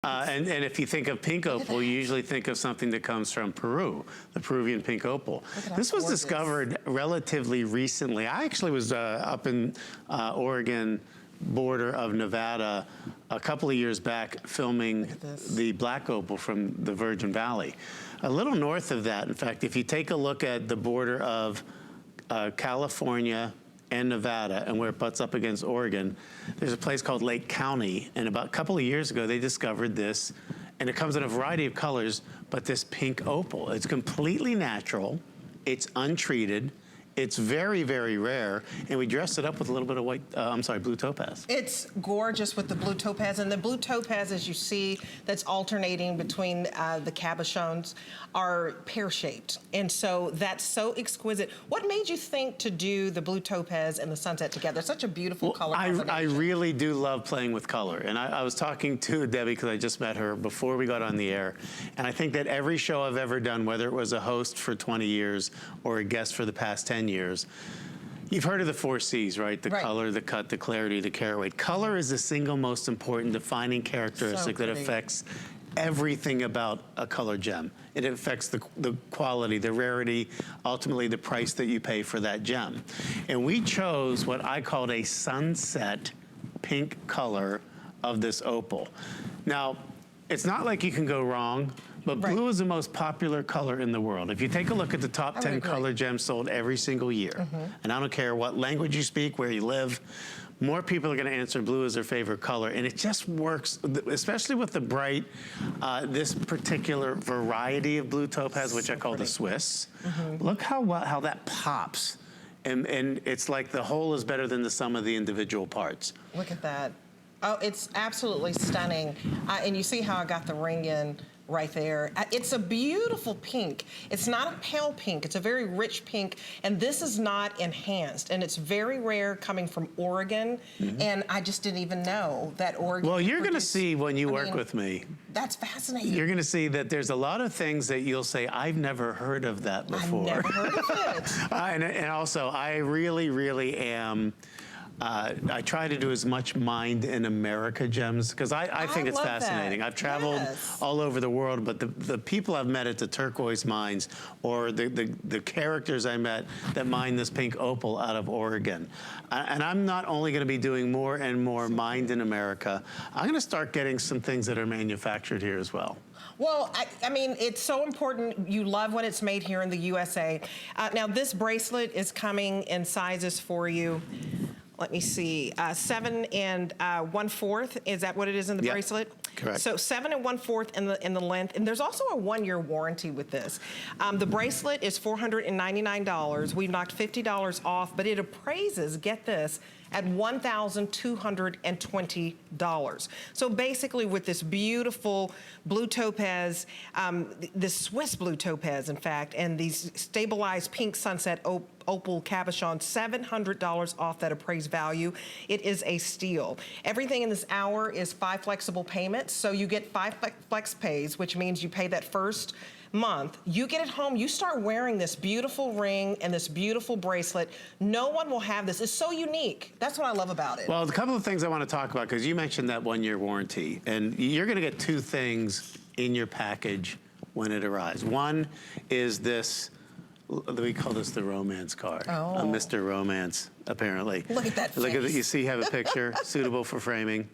And if you think of pink opal, you usually think of something that comes from Peru, the Peruvian pink opal. This was discovered relatively recently. I actually was up in Oregon border of Nevada a couple of years back filming the black opal from the Virgin Valley. A little north of that, in fact, if you take a look at the border of California and Nevada and where it butts up against Oregon, there's a place called Lake County, and about a couple of years ago they discovered this, and it comes in a variety of colors, but this pink opal. It's completely natural, it's untreated, it's very, very rare, and we dressed it up with a little bit of white, blue topaz. It's gorgeous with the blue topaz, and the blue topaz, as you see, that's alternating between the cabochons, are pear-shaped, and so that's so exquisite. What made you think to do the blue topaz and the sunset together? Such a beautiful color combination. I really do love playing with color, and I was talking to Debbie, because I just met her before we got on the air, and I think that every show I've ever done, whether it was a host for 20 years or a guest for the past 10 years, you've heard of the 4 C's, right? The color, the cut, the clarity, the carat weight. Color is the single most important defining characteristic that affects everything about a color gem. It affects the quality, the rarity, ultimately the price that you pay for that gem. And we chose what I called a sunset pink color of this opal. Now, it's not like you can go wrong, but blue is the most popular color in the world. If you take a look at the top 10 color gems sold every single year, and I don't care what language you speak, where you live, more people are gonna answer blue as their favorite color, and it just works, especially with the bright, this particular variety of blue topaz, which I call the Swiss. Look how that pops. And it's like the whole is better than the sum of the individual parts. Look at that. Oh, it's absolutely stunning. And you see how I got the ring in right there. It's a beautiful pink. It's not a pale pink, it's a very rich pink, and this is not enhanced, and it's very rare coming from Oregon, and I just didn't even know that Oregon. Well, you're gonna see when you work with me. That's fascinating. You're gonna see that there's a lot of things that you'll say, I've never heard of that before. I've never heard of it. And also, I really, really am, I try to do as much Mind in America gems, because I think it's fascinating. I've traveled all over the world, but the people I've met at the turquoise mines, or the characters I met that mine this pink opal out of Oregon. And I'm not only gonna be doing more and more Mind in America, I'm gonna start getting some things that are manufactured here as well. Well, I mean, it's so important. You love when it's made here in the USA. Now, this bracelet is coming in sizes for you. Let me see, 7 1/4, is that what it is in the bracelet? Correct. So 7 1/4 in the length, and there's also a 1-year warranty with this. The bracelet is $499. We've knocked $50 off, but it appraises, get this, at $1,220. So basically with this beautiful blue topaz, this Swiss blue topaz in fact, and these stabilized pink sunset opal cabochon, $700 off that appraised value. It is a steal. Everything in this hour is 5 flexible payments, so you get 5 flex pays, which means you pay that first month, you get it home, you start wearing this beautiful ring and this beautiful bracelet. No one will have this. It's so unique. That's what I love about it. Well, a couple of things I want to talk about, because you mentioned that 1-year warranty, and you're going to get 2 things in your package when it arrives. One is this, we call this the romance card. Mr. Romance, apparently. Look at that face. Look at it. You see, you have a picture suitable for framing.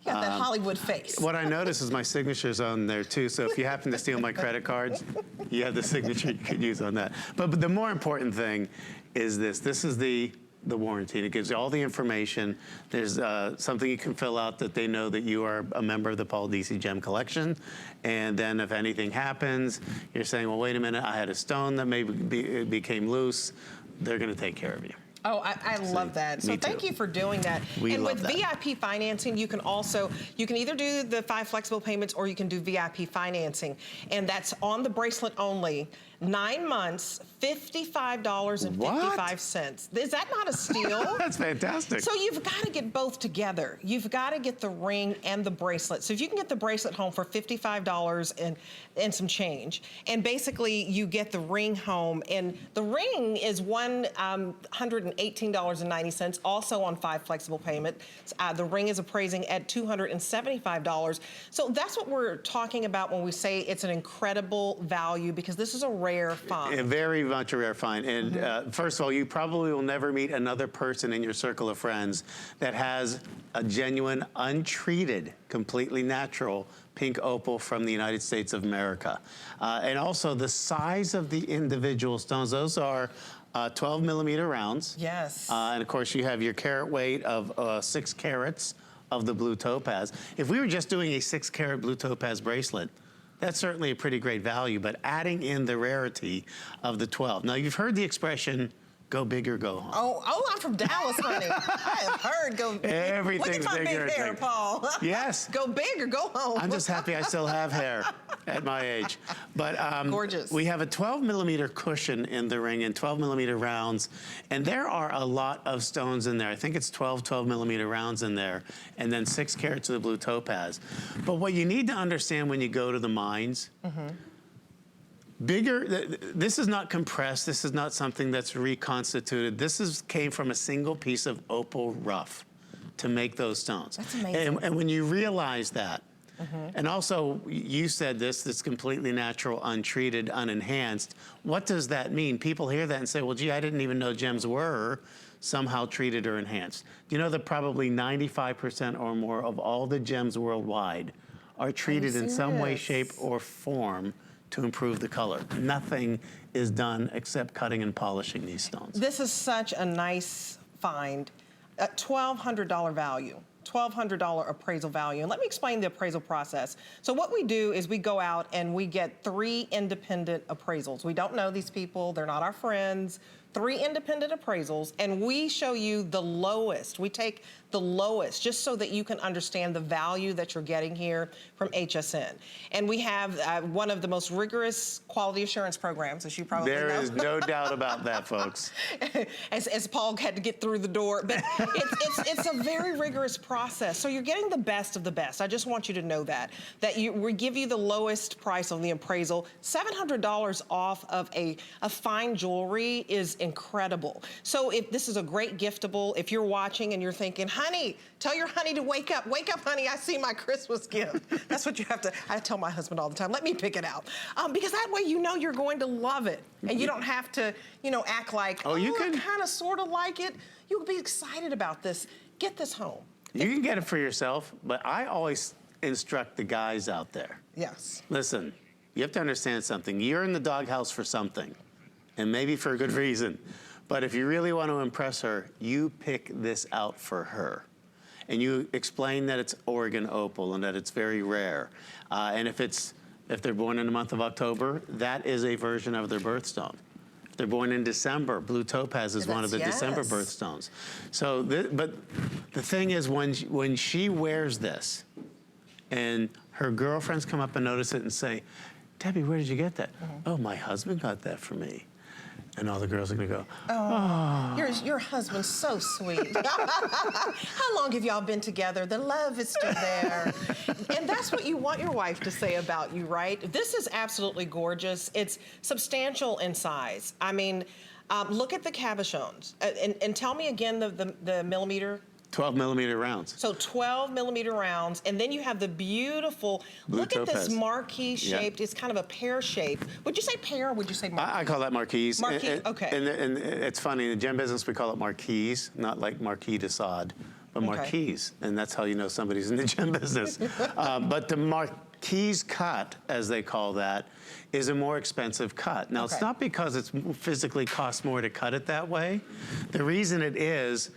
You got that Hollywood face. What I noticed is my signature's on there too, so if you happen to steal my credit cards, you have the signature you could use on that. But the more important thing is this. This is the warranty, and it gives you all the information. There's something you can fill out that they know that you are a member of the Paul Deasy Gem Collection, and then if anything happens, you're saying, well, wait a minute, I had a stone that maybe became loose, they're gonna take care of you. Oh, I love that. So thank you for doing that. And with VIP financing, you can also, you can either do the 5 flexible payments or you can do VIP financing. And that's on the bracelet only. 9 months, $55.55. Is that not a steal? That's fantastic. So you've got to get both together. You've got to get the ring and the bracelet. So if you can get the bracelet home for $55 and some change, and basically you get the ring home, and the ring is $118.90, also on 5 flexible payments. The ring is appraising at $275. So that's what we're talking about when we say it's an incredible value, because this is a rare find. Very much a rare find. And first of all, you probably will never meet another person in your circle of friends that has a genuine, untreated, completely natural pink opal from the United States of America. And also the size of the individual stones, those are 12 millimeter rounds. Yes. And of course you have your carat weight of 6 carats of the blue topaz. If we were just doing a 6 carat blue topaz bracelet, that's certainly a pretty great value, but adding in the rarity of the 12. Now you've heard the expression, go big or go home. Oh, I'm from Dallas, honey. I have heard go big. Everything's Look at my bigger. big hair, Paul. Yes. Go big or go home. I'm just happy I still have hair at my age. But gorgeous. We have a 12 millimeter cushion in the ring and 12 millimeter rounds. And there are a lot of stones in there. I think it's 12 millimeter rounds in there, and then 6 carats of the blue topaz. But what you need to understand when you go to the mines, bigger, this is not compressed. This is not something that's reconstituted. This came from a single piece of opal rough to make those stones. That's amazing. And when you realize that, and also you said this, it's completely natural, untreated, unenhanced. What does that mean? People hear that and say, well, gee, I didn't even know gems were somehow treated or enhanced. Do you know that probably 95% or more of all the gems worldwide are treated in some way, shape, or form to improve the color? Nothing is done except cutting and polishing these stones. This is such a nice find. A $1,200 value. $1,200 appraisal value. And let me explain the appraisal process. So what we do is we go out and we get 3 independent appraisals. We don't know these people, they're not our friends. 3 independent appraisals, and we show you the lowest. We take the lowest just so that you can understand the value that you're getting here from HSN. And we have one of the most rigorous quality assurance programs, as you probably know. There is no doubt about that, folks. as Paul had to get through the door. But it's a very rigorous process. So you're getting the best of the best. I just want you to know that we give you the lowest price on the appraisal. $700 off of a fine jewelry is incredible. So if this is a great giftable, if you're watching and you're thinking, honey, tell your honey to wake up, honey, I see my Christmas gift. That's what you have to, I tell my husband all the time, let me pick it out. Because that way you know you're going to love it. And you don't have to, act like, you can I kind of sort of like it. You'll be excited about this. Get this home. You can get it for yourself, but I always instruct the guys out there. Yes. Listen, you have to understand something. You're in the doghouse for something, and maybe for a good reason. But if you really want to impress her, you pick this out for her. And you explain that it's Oregon opal and that it's very rare. And if they're born in the month of October, that is a version of their birthstone. If they're born in December, blue topaz is one of the December birthstones. So, but the thing is, when she wears this, and her girlfriends come up and notice it and say, Debbie, where did you get that? Oh, my husband got that for me. And all the girls are gonna go, oh. Your husband's so sweet. How long have y'all been together? The love is still there. And that's what you want your wife to say about you, right? This is absolutely gorgeous. It's substantial in size. I mean, look at the cabochons. And tell me again the millimeter. 12 millimeter rounds. So 12 millimeter rounds, and then you have the beautiful, blue look topaz. At this marquee shaped, it's kind of a pear shape. Would you say pear or would you say marquee? I call that marquise. Marquise, okay. And it's funny, in the gem business we call it marquise, not like Marquis de Sade, but marquise. And that's how you know somebody's in the gem business. But the marquise cut, as they call that, is a more expensive cut. Now, it's not because it physically costs more to cut it that way. The reason it is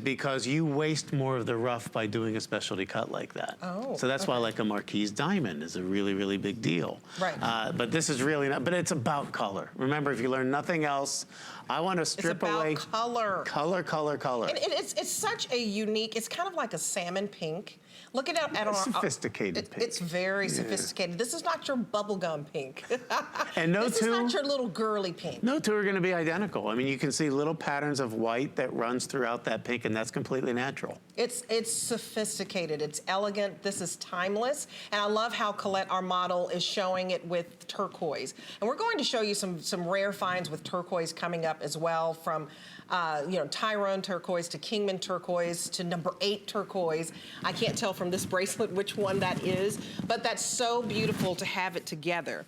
because you waste more of the rough by doing a specialty cut like that. Oh, so that's why like a Marquise diamond is a really, really big deal. Right. But this is really not, but it's about color. Remember, if you learn nothing else, I want to strip away. It's about color. Color, color, color. And it's such a unique, it's kind of like a salmon pink. Look at our Sophisticated pink. It's very sophisticated. This is not your bubblegum pink. And no this two, is not your little girly pink. no two are going to be identical. I mean, you can see little patterns of white that runs throughout that pink, and that's completely natural. It's sophisticated. It's elegant. This is timeless. And I love how Colette, our model, is showing it with turquoise. And we're going to show you some rare finds with turquoise coming up as well, from Tyrone turquoise to Kingman turquoise to number 8 turquoise. I can't tell from this bracelet which one that is, but that's so beautiful to have it together.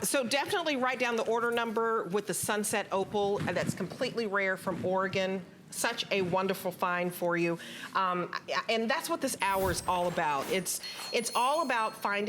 So definitely write down the order number with the Sunset Opal. That's completely rare from Oregon. Such a wonderful find for you. And that's what this hour is all about. It's all about finding